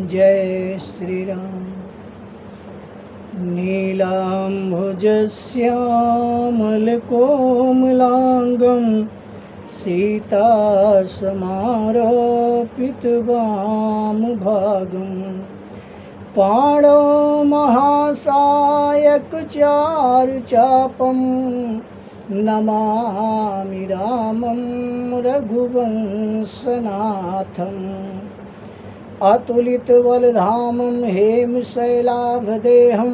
जय श्री राम। नीलाम्भुजश्यामलकोमलाङ्गं सीतासमारोपितवामभागं पाणौ महासायकचारुचापं नमामि रामं रघुवंशनाथम्। अतुलितबलधामं हेमशैलाभदेहं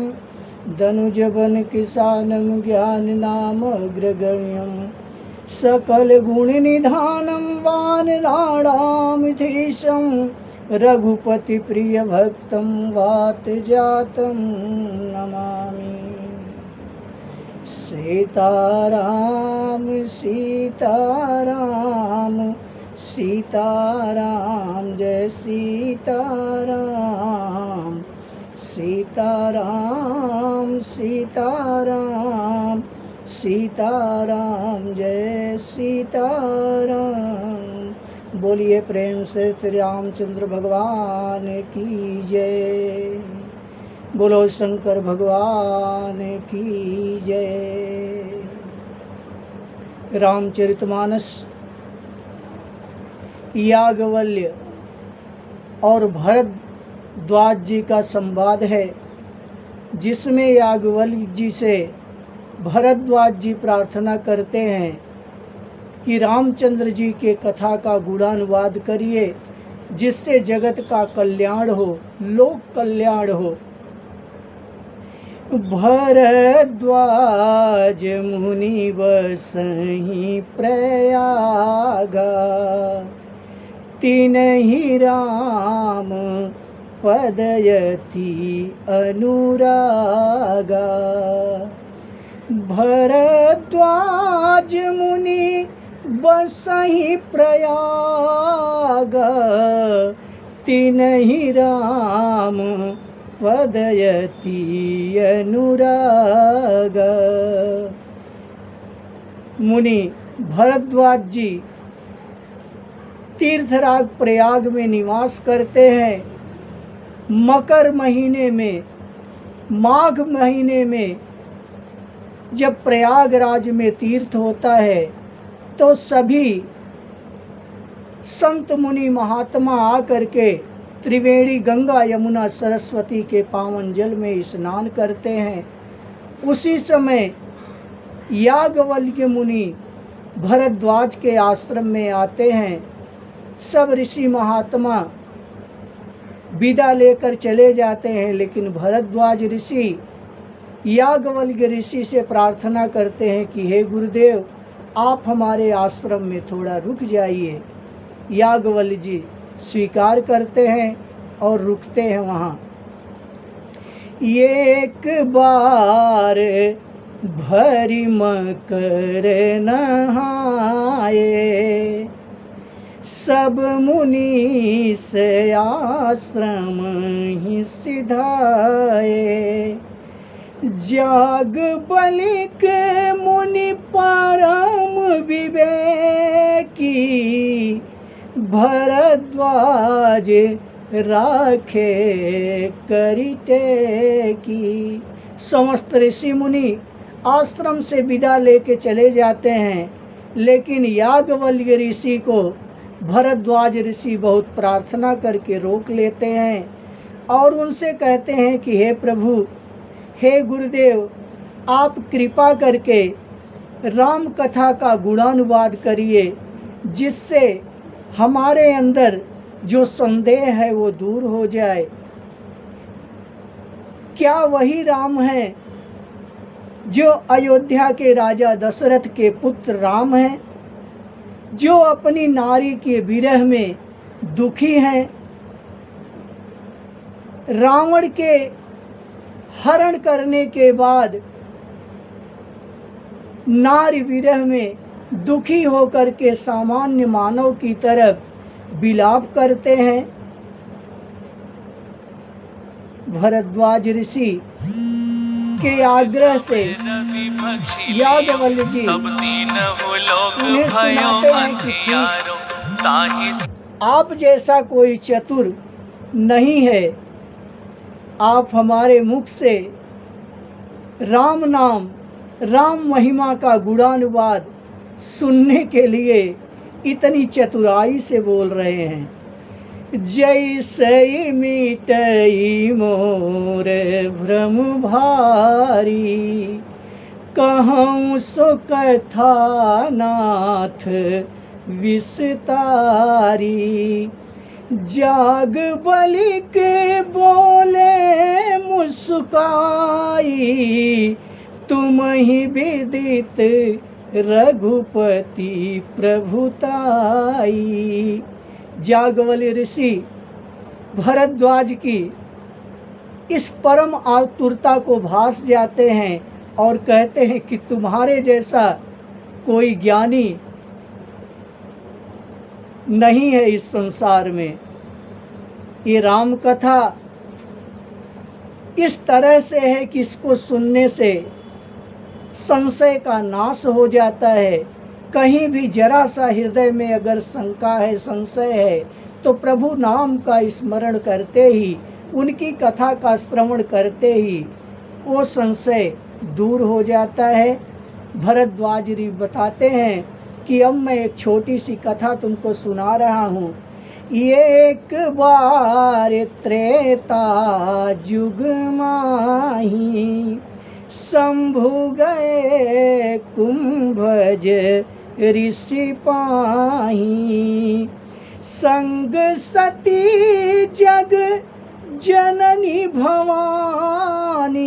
दनुजवनकिशानं ज्ञाननामग्रगण्यं सकलगुणनिधानं वानराणामधीशं रघुपतिप्रियभक्तं वातजातं नमामि। सीताराम सीताराम सीताराम जय सीताराम। सीताराम सीताराम सीताराम जय सीताराम। बोलिए प्रेम से श्री रामचंद्र भगवान की जय। बोलो शंकर भगवान की जय। रामचरितमानस याज्ञवल्क्य और भरद्वाज जी का संवाद है, जिसमें याज्ञवल्क्य जी से भरद्वाज जी प्रार्थना करते हैं कि रामचंद्र जी के कथा का गुणानुवाद करिए, जिससे जगत का कल्याण हो, लोक कल्याण हो। भरद्वाज मुनि बसहि प्रयागा, तिनहि राम पदयति अनुरागा। भरद्वाज मुनि बसहि प्रयागा, तिनहि राम पदयति अनुरागा। मुनि भरद्वाज जी तीर्थराज प्रयाग में निवास करते हैं। मकर महीने में, माघ महीने में जब प्रयागराज में तीर्थ होता है तो सभी संत मुनि महात्मा आकर के त्रिवेणी गंगा यमुना सरस्वती के पावन जल में स्नान करते हैं। उसी समय याज्ञवल्क्य मुनि भरद्वाज के आश्रम में आते हैं। सब ऋषि महात्मा विदा लेकर चले जाते हैं, लेकिन भरद्वाज ऋषि याज्ञवल्क्य ऋषि से प्रार्थना करते हैं कि हे गुरुदेव, आप हमारे आश्रम में थोड़ा रुक जाइए। याज्ञवल्क्य जी स्वीकार करते हैं और रुकते हैं वहाँ। एक बार भरी मकर नहाए, सब मुनि से आश्रम ही सिधाए। याज्ञवल्क्य मुनि परम विवेकी, भरद्वाज राखे करिटे की। समस्त ऋषि मुनि आश्रम से विदा लेके चले जाते हैं, लेकिन याज्ञवल्क्य ऋषि को भरद्वाज ऋषि बहुत प्रार्थना करके रोक लेते हैं और उनसे कहते हैं कि हे प्रभु, हे गुरुदेव, आप कृपा करके राम कथा का गुणानुवाद करिए, जिससे हमारे अंदर जो संदेह है वो दूर हो जाए। क्या वही राम है जो अयोध्या के राजा दशरथ के पुत्र राम हैं, जो अपनी नारी के विरह में दुखी हैं? रावण के हरण करने के बाद नारी विरह में दुखी होकर के सामान्य मानव की तरफ विलाप करते हैं। भरद्वाज ऋषि के आग्रह से याज्ञवल्क्य जी उन्हें सुनाते हैं कि आप जैसा कोई चतुर नहीं है। आप हमारे मुख से राम नाम, राम महिमा का गुणानुवाद सुनने के लिए इतनी चतुराई से बोल रहे हैं। जैसे मिटई मोर भ्रम भारी, कहूँ सो कथा नाथ विस्तारी। जाग बलि के बोले मुस्काई, तुम ही विदित रघुपति प्रभुताई। जागवली ऋषि भरद्वाज की इस परम आतुरता को भास जाते हैं और कहते हैं कि तुम्हारे जैसा कोई ज्ञानी नहीं है इस संसार में। ये राम कथा इस तरह से है कि इसको सुनने से संशय का नाश हो जाता है। कहीं भी जरा सा हृदय में अगर शंका है, संशय है, तो प्रभु नाम का स्मरण करते ही, उनकी कथा का श्रवण करते ही वो संशय दूर हो जाता है। भरद्वाज जी बताते हैं कि अब मैं एक छोटी सी कथा तुमको सुना रहा हूँ। एक बार त्रेता जुग माही, शंभु गए कुंभज ऋषि पाही। संग सती जग जननी भवानी,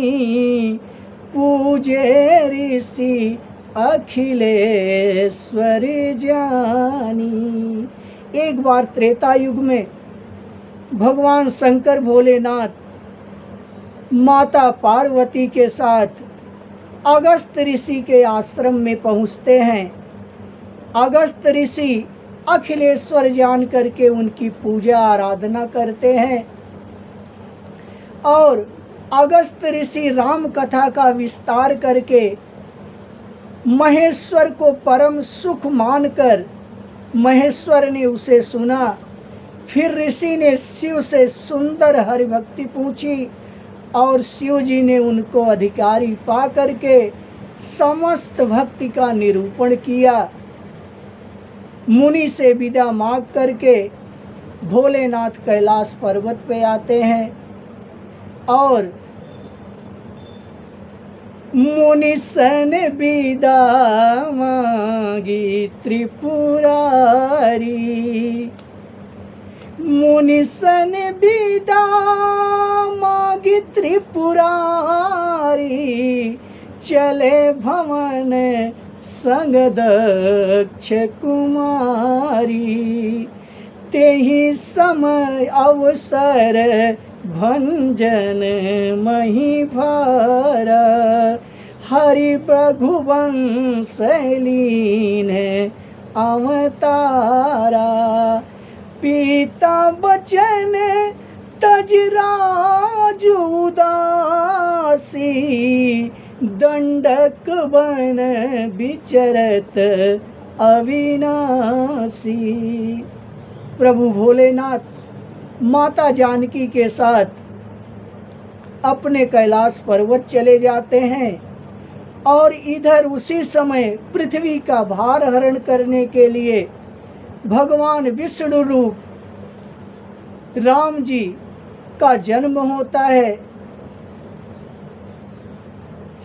पूजे ऋषि अखिलेश्वर जानी। एक बार त्रेता युग में भगवान शंकर भोलेनाथ माता पार्वती के साथ अगस्त ऋषि के आश्रम में पहुंचते हैं। अगस्त ऋषि अखिलेश्वर जान करके उनकी पूजा आराधना करते हैं और अगस्त ऋषि राम कथा का विस्तार करके महेश्वर को परम सुख मानकर महेश्वर ने उसे सुना। फिर ऋषि ने शिव से सुंदर हरिभक्ति पूछी और शिव जी ने उनको अधिकारी पा करके समस्त भक्ति का निरूपण किया। मुनि से विदा मांग करके भोलेनाथ कैलाश पर्वत पे आते हैं और मुनि सन विदा मांगी त्रिपुरारी। मुनि सन विदा मांगी त्रिपुरारी, चले भवन संग दक्ष कुमारी। तेहि समय अवसर भंजन मही भार, हरि रघुवंश लीन अवतारा। पिता बचन तज राज उदासी, दंडक बन विचरत अविनाशी। प्रभु भोलेनाथ माता जानकी के साथ अपने कैलाश पर्वत चले जाते हैं और इधर उसी समय पृथ्वी का भार हरण करने के लिए भगवान विष्णु रूप राम जी का जन्म होता है।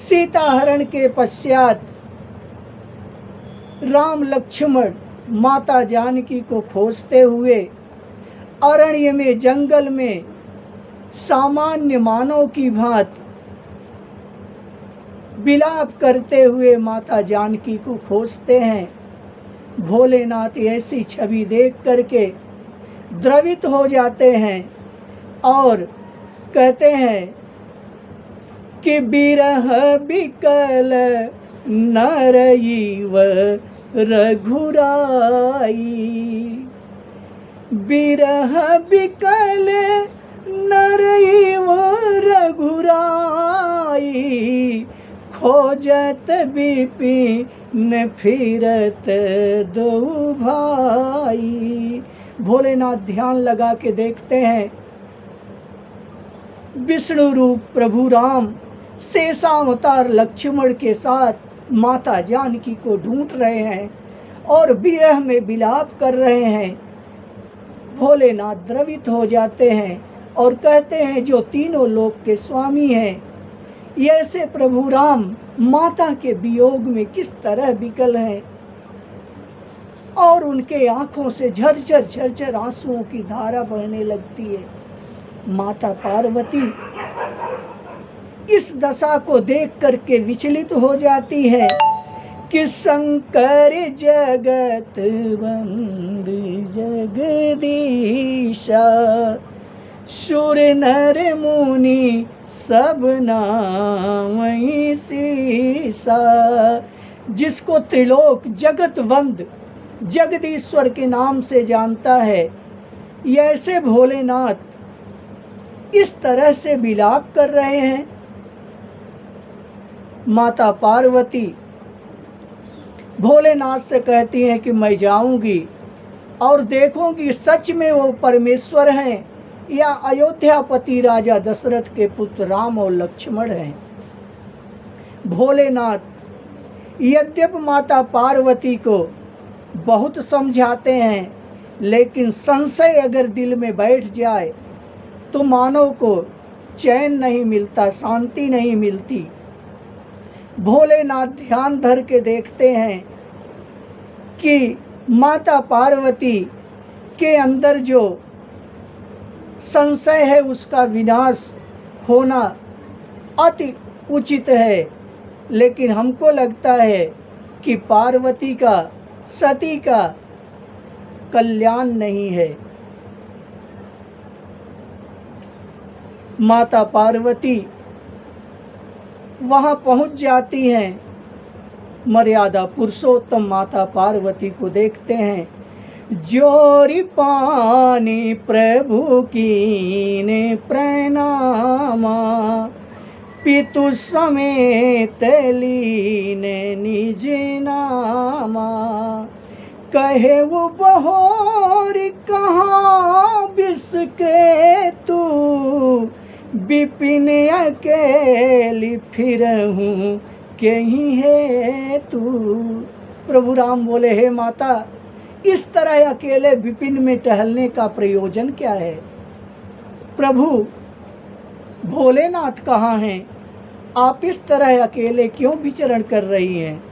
सीता हरण के पश्चात राम लक्ष्मण माता जानकी को खोजते हुए अरण्य में, जंगल में सामान्य मानव की भांति विलाप करते हुए माता जानकी को खोजते हैं। भोलेनाथ ऐसी छवि देख करके द्रवित हो जाते हैं और कहते हैं कि बिरह बिकल नरईव रघुराई। बिरह बिकल नरईव रघुराई, खोजत विपिन फिरत दो भाई। भोलेनाथ ध्यान लगा के देखते हैं विष्णु रूप प्रभु राम शेषावतार लक्ष्मण के साथ माता जानकी को ढूंढ रहे हैं और विरह में विलाप कर रहे हैं। भोलेनाथ द्रवित हो जाते हैं और कहते हैं, जो तीनों लोक के स्वामी हैं, ऐसे प्रभु राम माता के वियोग में किस तरह विकल हैं। और उनके आंखों से झरझर झरझर आंसुओं की धारा बहने लगती है। माता पार्वती इस दशा को देख करके विचलित हो जाती है कि शंकर जगत वंद जगदीशा, सुर नर मुनि सब नामहि सीसा। जिसको त्रिलोक जगत वंद जगदीश्वर के नाम से जानता है, ऐसे भोलेनाथ इस तरह से विलाप कर रहे हैं। माता पार्वती भोलेनाथ से कहती हैं कि मैं जाऊंगी और देखूंगी सच में वो परमेश्वर हैं या अयोध्यापति राजा दशरथ के पुत्र राम और लक्ष्मण हैं। भोलेनाथ यद्यपि माता पार्वती को बहुत समझाते हैं, लेकिन संशय अगर दिल में बैठ जाए तो मानव को चैन नहीं मिलता, शांति नहीं मिलती। भोलेनाथ ध्यान धर के देखते हैं कि माता पार्वती के अंदर जो संशय है उसका विनाश होना अति उचित है, लेकिन हमको लगता है कि पार्वती का, सती का कल्याण नहीं है। माता पार्वती वहां पहुंच जाती हैं। मर्यादा पुरुषोत्तम माता पार्वती को देखते हैं। जोरी पानी प्रभु कीने प्रणामा, पितु समेत लीने निज नामा। कहे वो बहोर कहाँ बिसके तू, विपिन अकेली फिरहूँ कहीं है तू। प्रभु राम बोले, हे माता, इस तरह अकेले विपिन में टहलने का प्रयोजन क्या है? प्रभु भोलेनाथ कहाँ हैं? आप इस तरह अकेले क्यों विचरण कर रही हैं?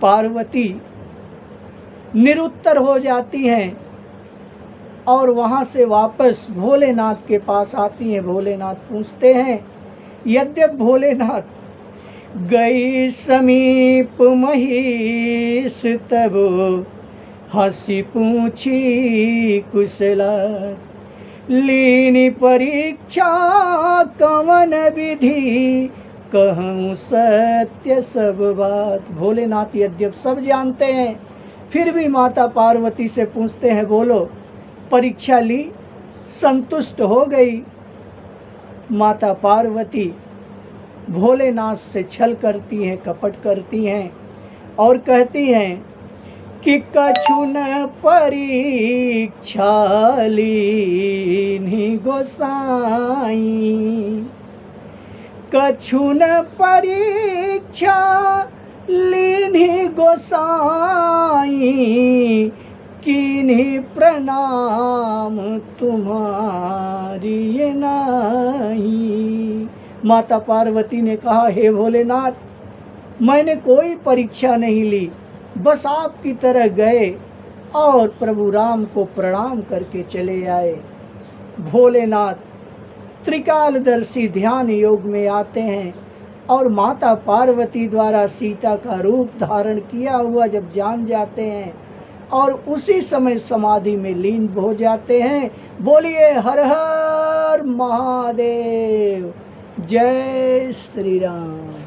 पार्वती निरुत्तर हो जाती हैं और वहां से वापस भोलेनाथ के पास आती हैं। भोलेनाथ पूछते हैं, यद्यप भोलेनाथ गई समीप महीस, तब हंसी पूछी कुशला, लीनी परीक्षा कवन विधि, कहूँ सत्य सब बात। भोलेनाथ यद्यप सब जानते हैं, फिर भी माता पार्वती से पूछते हैं, बोलो परीक्षा ली, संतुष्ट हो गई? माता पार्वती भोलेनाथ से छल करती हैं, कपट करती हैं और कहती हैं कि कछु न परीक्षा लीन्ही गोसाई, कछु न परीक्षा लीन्ही गोसाई, कीन्ही प्रणाम तुम्हारी नाई। माता पार्वती ने कहा, हे भोलेनाथ, मैंने कोई परीक्षा नहीं ली, बस आपकी तरह गए और प्रभु राम को प्रणाम करके चले आए। भोलेनाथ त्रिकालदर्शी ध्यान योग में आते हैं और माता पार्वती द्वारा सीता का रूप धारण किया हुआ जब जान जाते हैं और उसी समय समाधि में लीन हो जाते हैं। बोलिए हर हर महादेव, जय श्री राम।